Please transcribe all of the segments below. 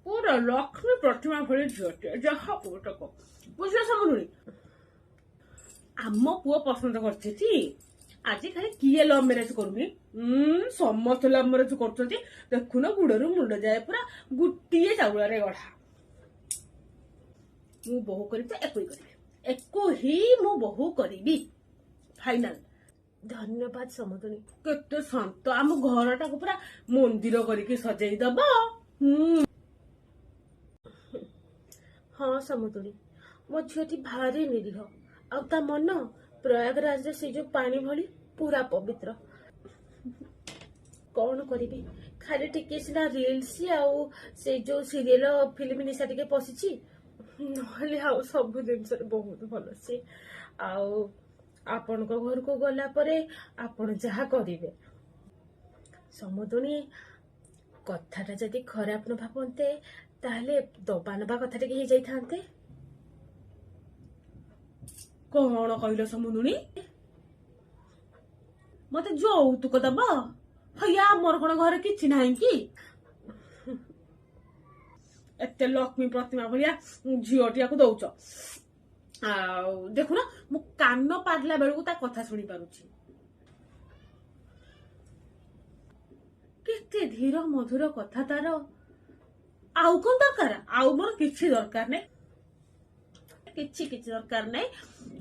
पूरा लक्ष्मी प्रतिमा भली झीटे जहा पुटक बुझे समझुनी आम पुओ पसंद करछी आज खाली किए लव मैरेज करूनी समस्त लव मैरेज कर देखुन गुड़रू मुंड जाए पूरा गोटे चाउल गढ़ा मु बहु करी तो एको ही मु बहु करी फाइनाल। धन्यवाद समदुनी केते शांत आम घर टाक पूरा मंदिर करके सजाई दब। हाँ समदुनी मो झीटी भारी निरीह आ मन प्रयागराज से जो पानी भली पूरा पवित्र कौन करी खाली टिके सिना रील्स आउ से जो सीरियल फिल्म निशा टिके पशिची नहले आउ सब जिनस बहुत भल से आउ आपण घर को गला परे आपण जहा करिवे समदुनी कथाटा जदि खराब न भाबते ताहले दबा नबा कथा टिके हे जाई थांते। कौन कहल समदुनी मत यौतुक दब हया मोर कौन घर कि ना कि एते लक्ष्मी प्रतिमा भलिया झीटिया को दौच देखुना मु कान पारला बेलू ता कथा शुणी पारुछि केते धीर मधुर कथा तार आउ कौन दरकार आउ मोर किछि दरकार नै किछि दरकार नै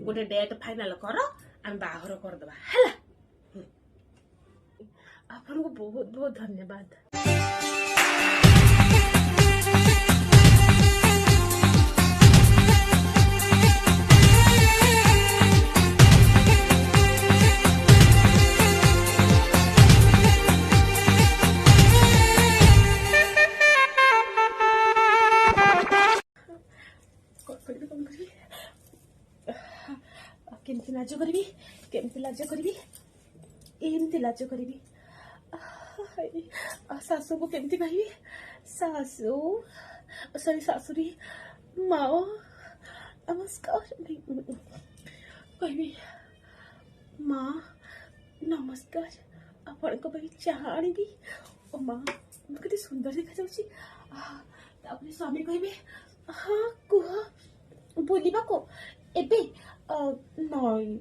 गोटे डेट फाइनल कर आम बाहर करदबा हैला। आपनको बहुत बहुत धन्यवाद। केमती लाज करी एमती लाज करी सासू को केमती कहि सासू सॉरी सासुरी माओ नमस्कार कहि माँ नमस्कार आपण को भाई चाह आनी ओ माँ कति सुंदर देखा जाउची स्वामी कहि हाँ कुह बोलिबा को एबे नई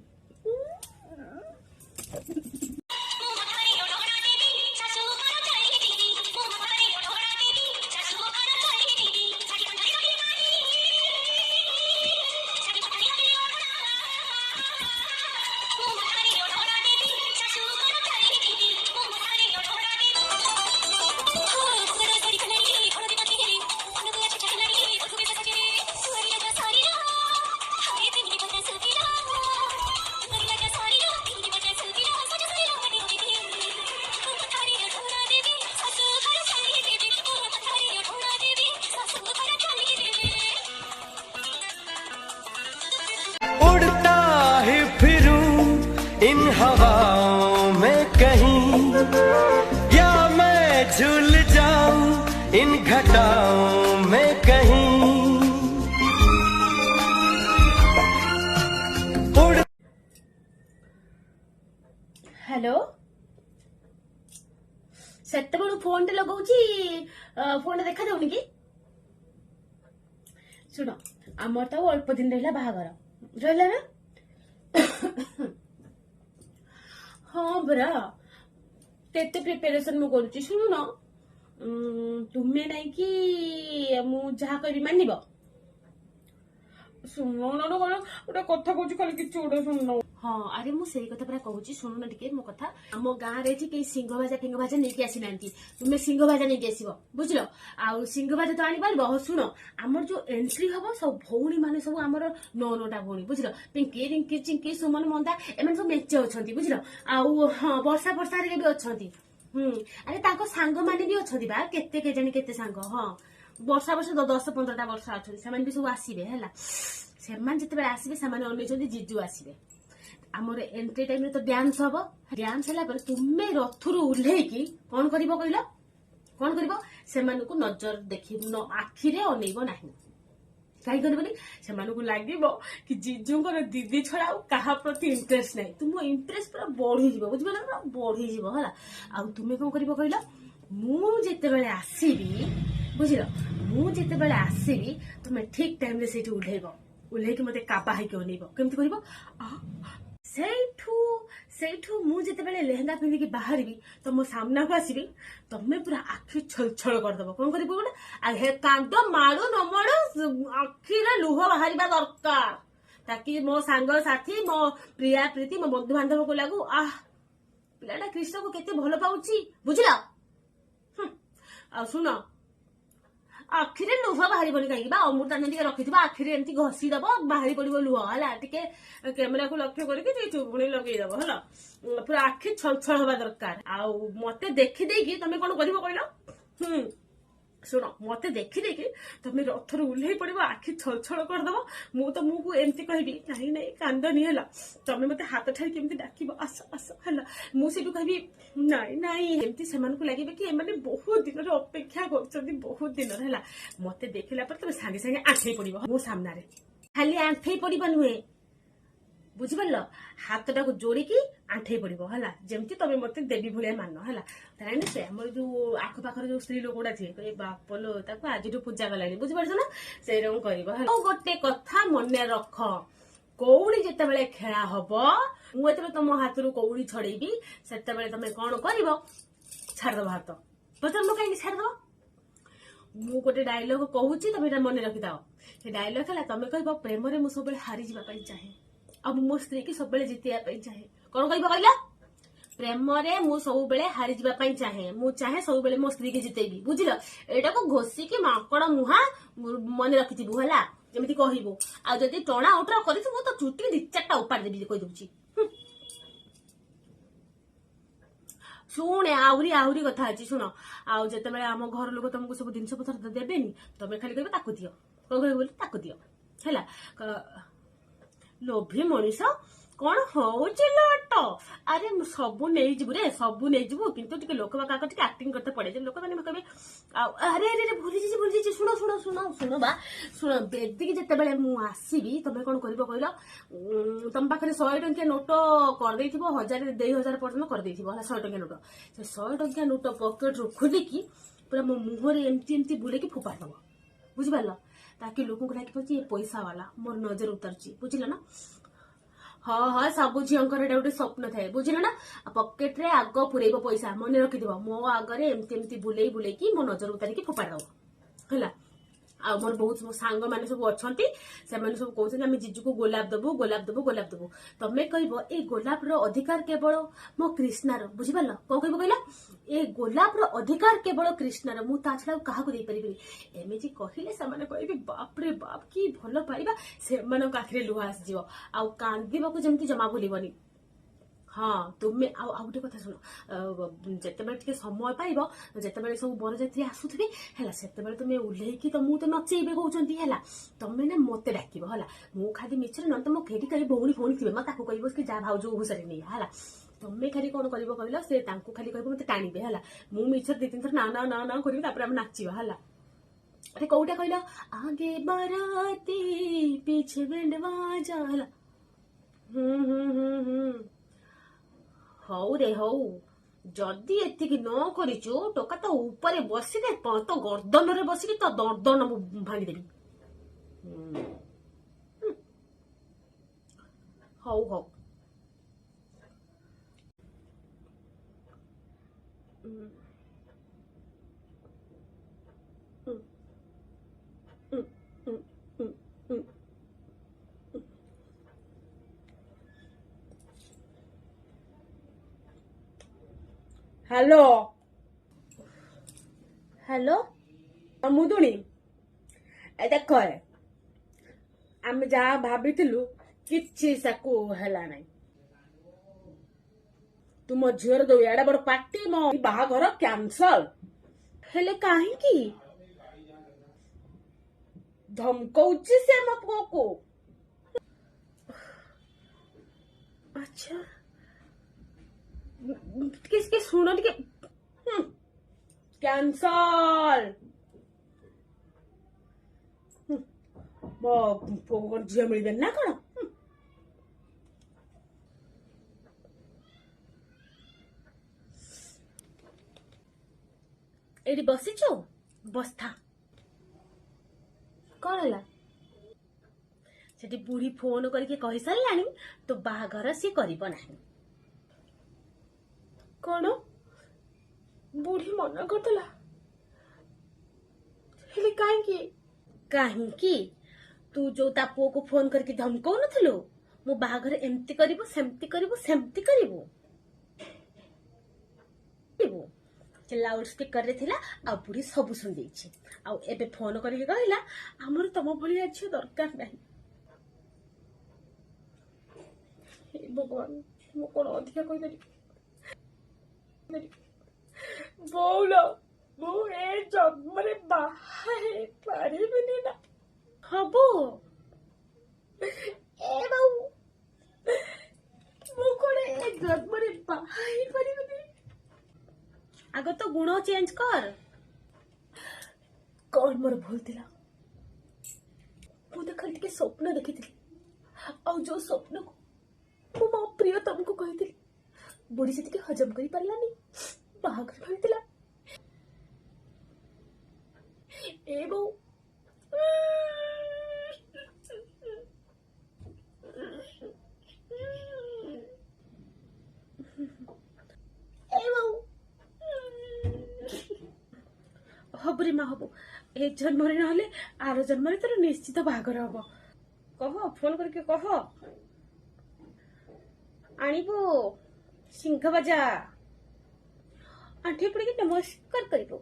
इन हवाओं में कहीं या मैं झूल जाऊं इन घटाओं में कहीं उड़। हेलो सेते बड़ू फोन टे लगाउची फोन देखा जाउनी कि सुनो आमर तो अल्प दिन रहला बाहागर रहला ना हाँ बरा तेते प्रिपरेशन मु करूची सुनु न तुमे नहीं कि मु जहा करी मानिबो सुनो न गोटे कथा कहूँ खाली किसी गोटे सुन। हाँ अरे मु सेई कथा पूरा कहूँ सुनु न टिके मो कथा आम गाँव रे कई सिंह भाजा फिंग भाजा नहीं आसी ना तुम्हें सिंह भाजा नहीं आसब बुझल आउ सिंह भाजा तो आनी पार हाँ शुण आमर जो एंट्री हम सब भौणी मैंने सब आमर 9-9टा भौणी बुझल पिंकी रिंकी चिंकी सुमन मंदा एम सब मेचे अच्छा बुझल आउ हाँ वर्षा वर्षा भी अच्छा अरे ताको सांग माने भी अच्छा बा केते के जानी केते सांग हाँ वर्षा वर्ष 10-15टा वर्षा अच्छा से भी सब आसबे है से जिते आसबे से अन जीजू आसबे आमर एंट्री टाइम रे तो डांस हम डांस है तुम्हें रथरू ओह्लैकी कौन कर कौन कर से नजर देख आखिरे अनेब ना कहीं करबनी से लगे कि जीजूर दीदी छड़ा क्या प्रति इंटरेस्ट ना तुम इंटरेस्ट पूरा बढ़ी बुझे पूरा बढ़ी है आ तुम्हें कौन कर कहल ମୁଁ ଯେତେବେଳେ ଆସିବି ବୁଝିଲ, ମୁଁ ଯେତେବେଳେ ଆସିବି ତମେ ଠିକ ଟାଇମରେ ସେଇଠି ଓହ୍ଲେଇକି ମତେ କାବା ହେଇକି ଅନେଇବ। କେମିତି କରିବ? ସେଇଠୁ ମୁଁ ଯେତେବେଳେ ଲେହେଙ୍ଗା ପିନ୍ଧିକି ବାହାରିବି ତମ ସାମ୍ନାକୁ ଆସିବି, ତମେ ପୁରା ଆଖି ଛଳଛଳ କରିଦବ। କଣ କରିବ ଗୋଟେ? ହେ କାନ୍ଦ ମାଡୁ ନ ମାଡୁ ଆଖିରେ ଲୁହ ବାହାରିବା ଦରକାର, ତାକି ମୋ ସାଙ୍ଗସାଥି, ମୋ ପ୍ରିୟା ପ୍ରୀତି, ମୋ ବନ୍ଧୁବାନ୍ଧବକୁ ଲାଗୁ ପିଲାଟା କ୍ରିଷ୍ଣକୁ କେତେ ଭଲ ପାଉଛି, ବୁଝିଲ? ଆଉ ଶୁଣ, ଆଖିରେ ଲୁହ ବାହାରିବନି କାହିଁକି ବା, ଅମୃତାଞ୍ଜନ ଟିକେ ରଖିଥିବ, ଆଖିରେ ଏମିତି ଘଷି ଦବ, ବାହାରି ପଡିବ ଲୁହ ହେଲା। ଟିକେ କ୍ୟାମେରାକୁ ଲକ୍ଷ୍ୟ କରିକି ଟିକେ ଚୁଗୁଣି ଲଗେଇଦବ ହେଲା। ପୁରା ଆଖି ଛଳଛଳ ହବା ଦରକାର। ଆଉ ମତେ ଦେଖିଦେଇକି ତମେ କଣ କରିବ କହିଲ? ଶୁଣ, ମତେ ଦେଖିଦେଇକି ତମେ ରଥରୁ ଓହ୍ଲେଇ ପଡିବ, ଆଖି ଛଳଛଳ କରିଦବ। ମୁଁ ତମକୁ ଏମିତି କହିବି, ନାଇଁ ନାଇଁ କାନ୍ଦନି ହେଲା। ତମେ ମତେ ହାତ ଠାରି କେମିତି ଡାକିବ, ଆସ ଆସ ହେଲା। ମୁଁ ସେଇଠୁ କହିବି ନାଇଁ ନାଇଁ। ଏମିତି ସେମାନଙ୍କୁ ଲାଗିବେ କି ଏମାନେ ବହୁତ ଦିନର ଅପେକ୍ଷା କରୁଛନ୍ତି, ବହୁତ ଦିନର ହେଲା। ମତେ ଦେଖିଲା ପରେ ତମେ ସାଙ୍ଗେ ସାଙ୍ଗେ ଆଣ୍ଠେଇ ପଡିବ ମୋ ସାମ୍ନାରେ। ଖାଲି ଆଣ୍ଠେଇ ପଡିବ ନୁହେଁ, ବୁଝିପାରିଲ? ହାତଟାକୁ ଯୋଡିକି ଆଣ୍ଠେଇ ପଡିବ ହେଲା, ଯେମିତି ତମେ ମତେ ଦେବୀ ଭଳିଆ ମାନ ହେଲା। କାହିଁକି ସେ ଆମର ଯୋଉ ଆଖପାଖରେ ଯୋଉ ସ୍ତ୍ରୀ ଲୋକ ଗୁଡା ଥିବେ କହିବେ ବାପଲୋ ତାକୁ ଆଜିଠୁ ପୂଜା କଲାଣି, ବୁଝିପାରୁଛ ନା? ସେଇରକମ କରିବ ହେଲା। ଆଉ ଗୋଟେ କଥା ମନେ ରଖ, କଉଡି ଯେତେବେଳେ ଖେଳା ହବ, ମୁଁ ଯେତେବେଳେ ତମ ହାତରୁ କଉଡି ଛଡେଇବି, ସେତେବେଳେ ତମେ କଣ କରିବ? ଛାଡିଦବ ହାତ। ପଚାରିବ କାହିଁକି ଛାଡିଦବ? ମୁଁ ଗୋଟେ ଡାଇଲଗ କହୁଛି, ତମେ ଏଟା ମନେ ରଖିଥାଅ। ସେ ଡାଇଲଗ ହେଲା, ତମେ କହିବ ପ୍ରେମରେ ମୁଁ ସବୁବେଳେ ହାରିଯିବା ପାଇଁ ଚାହେଁ, ଆଉ ମୋ ସ୍ତ୍ରୀ କି ସବୁବେଳେ ଜିତିବା ପାଇଁ ଚାହେଁ। କଣ କହିବ କହିଲ? ପ୍ରେମରେ ମୁଁ ସବୁବେଳେ ହାରିଯିବା ପାଇଁ ଚାହେଁ, ମୁଁ ଚାହେଁ ସବୁବେଳେ ମୋ ସ୍ତ୍ରୀ କି ଜିତେଇବି, ବୁଝିଲ? ଏଇଟାକୁ ଘୋଷିକି ମାଙ୍କଡ ମୁହାଁ ମନେ ରଖିଥିବୁ ହେଲା, ଯେମିତି କହିବୁ। ଆଉ ଯଦି ଟଣା ଉଟରା କରିଥିବୁ ତ ଚୁଟି 2-4ଟା ଉପାଡ଼ି ଦେବି, କହିଦଉଛି। ଶୁଣେ, ଆହୁରି କଥା ଅଛି ଶୁଣ। ଆଉ ଯେତେବେଳେ ଆମ ଘର ଲୋକ ତମକୁ ସବୁ ଜିନିଷ ପତ୍ର ଦେବେନି, ତମେ ଖାଲି କହିବ ତାକୁ ଦିଅ। କଣ କହିବ ବୋଲି? ତାକୁ ଦିଅ ହେଲା। ଲୋଭୀ ମଣିଷ କଣ ହଉଛି ଲୋଟ? ଆରେ ସବୁ ନେଇଯିବୁ ରେ, ସବୁ ନେଇଯିବୁ, କିନ୍ତୁ ଟିକେ ଲୋକବାକ ଟିକେ ଆକ୍ଟିଂ କରତେ ପଡେ, ଯେ ଲୋକମାନେ କହିବେ ଆଉ ଆରେ ଭୁଲିଯାଇଛି। ଶୁଣ ବା, ଶୁଣ, ବେଦିକି ଯେତେବେଳେ ମୁଁ ଆସିବି ତମେ କଣ କରିବ କହିଲ? ତମ ପାଖରେ 100 ଟଙ୍କିଆ ନୋଟ କରିଦେଇଥିବ, 1000 ପର୍ଯ୍ୟନ୍ତ କରିଦେଇଥିବ ହେଲା। 100 ଟଙ୍କିଆ ନୋଟ, ସେ 100 ଟଙ୍କିଆ ନୋଟ ପକେଟରୁ ଖୋଲିକି ପୁରା ମୋ ମୁହଁରେ ଏମିତି ବୁଲେଇକି ଫୋପାଡ଼ି ଦବ, ବୁଝିପାରିଲ? ତାକି ଲୋକଙ୍କୁ ଲାଗିପାରୁଛି ଏ ପଇସା ବାଲା, ମୋର ନଜର ଉତାରୁଛି, ବୁଝିଲ ନା? ହଁ, ସବୁ ଝିଅଙ୍କର ଏଟା ଗୋଟେ ସ୍ୱପ୍ନ ଥାଏ, ବୁଝିଲ ନା? ପକେଟରେ ଆଗ ପୁରେଇବ ପଇସା, ମନେ ରଖିଥିବ। ମୋ ଆଗରେ ଏମିତି ବୁଲେଇକି ମୋ ନଜର ଉତାରିକି ଫୋପାଡ଼ି ଦବ ହେଲା। ଆଉ ମୋର ବହୁତ ସାଙ୍ଗମାନେ ସବୁ ଅଛନ୍ତି, ସେମାନେ ସବୁ କହୁଛନ୍ତି ଆମେ ଜିଜୁକୁ ଗୋଲାପ ଦବୁ। ତମେ କହିବ ଏଇ ଗୋଲାପର ଅଧିକାର କେବଳ ମୋ କ୍ରିଷ୍ଣାର, ବୁଝିପାରିଲ? କଣ କହିବ କହିଲ? ଏ ଗୋଲାପର ଅଧିକାର କେବଳ କ୍ରିଷ୍ଣାର, ମୁଁ ତା ଛଡା ଆଉ କାହାକୁ ଦେଇପାରିବିନି। ଏମିତି କହିଲେ ସେମାନେ କହିବେ ବାପରେ ବାପ କି ଭଲ ପାଇବା, ସେମାନଙ୍କ ଆଖିରେ ଲୁହ ଆସିଯିବ। ଆଉ କାନ୍ଦିବାକୁ ଯେମିତି ଜମା ଭୁଲିବନି। ହଁ, ତୁମେ ଆଉ ଗୋଟେ କଥା ଶୁଣ, ଯେତେବେଳେ ଟିକେ ସମୟ ପାଇବ, ଯେତେବେଳେ ସବୁ ବରଯାତ୍ରୀ ଆସୁଥିବେ ହେଲା, ସେତେବେଳେ ତମେ ଓହ୍ଲେଇକି ତମକୁ ତ ନଚେଇବେ କହୁଛନ୍ତି ହେଲା, ତମେ ନା ମତେ ଡାକିବ ହେଲା। ମୁଁ ଖାଲି ମିଛରେ ନହେଲେ ତମ ଫେରି ଖାଲି ଭଉଣୀ ଥିବେ, ତାକୁ କହିବ କି ଯା ଭାଉଜକୁ ଘୋଷାରି ନେଇ ହେଲା। ତମେ ଖାଲି କଣ କରିବ କହିଲ? ସେ ତାଙ୍କୁ ଖାଲି କହିବ ମତେ ଟାଣିବେ ହେଲା। ମୁଁ ମିଛରେ 2-3 ଥର ନା କରିବି, ତାପରେ ଆମେ ନାଚିବା ହେଲା। ଆରେ କୋଉଟା କହିଲ? ଆଗେ ବାରାତି ପିଛେ ବେଣ୍ଡ ବାଜା ହେଲା। ହଉ ରେ ହଉ, ଯଦି ଏତିକି ନ କରିଛୁ, ଟୋକା ତ ଉପରେ ବସିଲେ ତ ଗର୍ଦନରେ ବସିକି ତ ଦର୍ଦନ ଭାଙ୍ଗିଦେବି। ହଉ ହ୍ୟାଲୋ ମୁଦୁଣୀ, ଏ ଦେଖ, ଆମେ ଯାହା ଭାବିଥିଲୁ କିଛି ସାକୁ ହେଲା ନାହିଁ। ତୁମ ଝିଅର ଯୋଉ ଏଡେ ବଡ ପାର୍ଟି, ମୋ ବାହାଘର କ୍ୟାନସଲ। ହେଲେ କାହିଁକି? ଧମକଉଛି ସେ ମୋ ପୁଅକୁ। ଆଚ୍ଛା, ଟିକେ ଶୁଣ, ଟିକେ କ୍ୟାନସଲ। ମୋ ପୁଅକୁ କଣ ଝିଅ ମିଳିବେନି ନା କଣ? ଏଠି ବସିଛୁ ବସ୍ଥା କଣ ହେଲା ସେଠି ବୁଢୀ ଫୋନ କରିକି କହି ସାରିଲାଣି ତୋ ବାହାଘର ସିଏ କରିବ ନାହିଁ କଣ ବୁଢୀ ମନା କରିଦେଲା ହେଲେ କାହିଁକି କାହିଁକି ତୁ ଯୋଉ ତା ପୁଅକୁ ଫୋନ କରିକି ଧମକଉନଥିଲୁ ମୋ ବାହାଘର ଏମିତି କରିବୁ ସେମିତି କରିବୁ ସେମିତି କରିବୁ ସେ ଲାଉଡ ସ୍ପିକରରେ ଥିଲା ଆଉ ବୁଢୀ ସବୁ ଶୁଣିଦେଇଛି ଆଉ ଏବେ ଫୋନ କରିକି କହିଲା ଆମର ତମ ଭଳିଆ ଝିଅ ଦରକାର ନାହିଁ ହେ ଭଗବାନ ମୁଁ କଣ ଅଧିକା କହିଦେଲି ବୋଉଲ ମୁଁ ଏ ଜନ୍ମରେ ବାହା ହେଇପାରିବିନି ନା ହବୁ ଏ ବାଉ ମୁଁ କଣ ଏ ଜନ୍ମରେ ବାହା ହେଇପାରିବିନି ଆଗ ତ ଗୁଣ ଚେଞ୍ଜ କର କଣ ମୋର ଭୁଲ ଥିଲା ମୁଁ ତ ଖାଲି ଟିକେ ସ୍ୱପ୍ନ ଦେଖିଥିଲି ଆଉ ଯୋଉ ସ୍ୱପ୍ନକୁ ମୁଁ ମୋ ପ୍ରିୟତମକୁ କହିଥିଲି ବୁଢୀ ସେତିକି ହଜମ କରି ପାରିଲାନି ବାହାଘର ଭାବିଥିଲା ଏ ବୋଉ ହବୁରେ ମା ହବୁ ଏ ଜନ୍ମରେ ନହେଲେ ଆର ଜନ୍ମରେ ତୋର ନିଶ୍ଚିତ ବାହାଘର ହବ କହ ଫୋନ କରିକି କହ ଆଣିବୁ ସିଂହ ବାଜା ଆଣ୍ଠି ପଡିକି ନମସ୍କାର କରିବୁ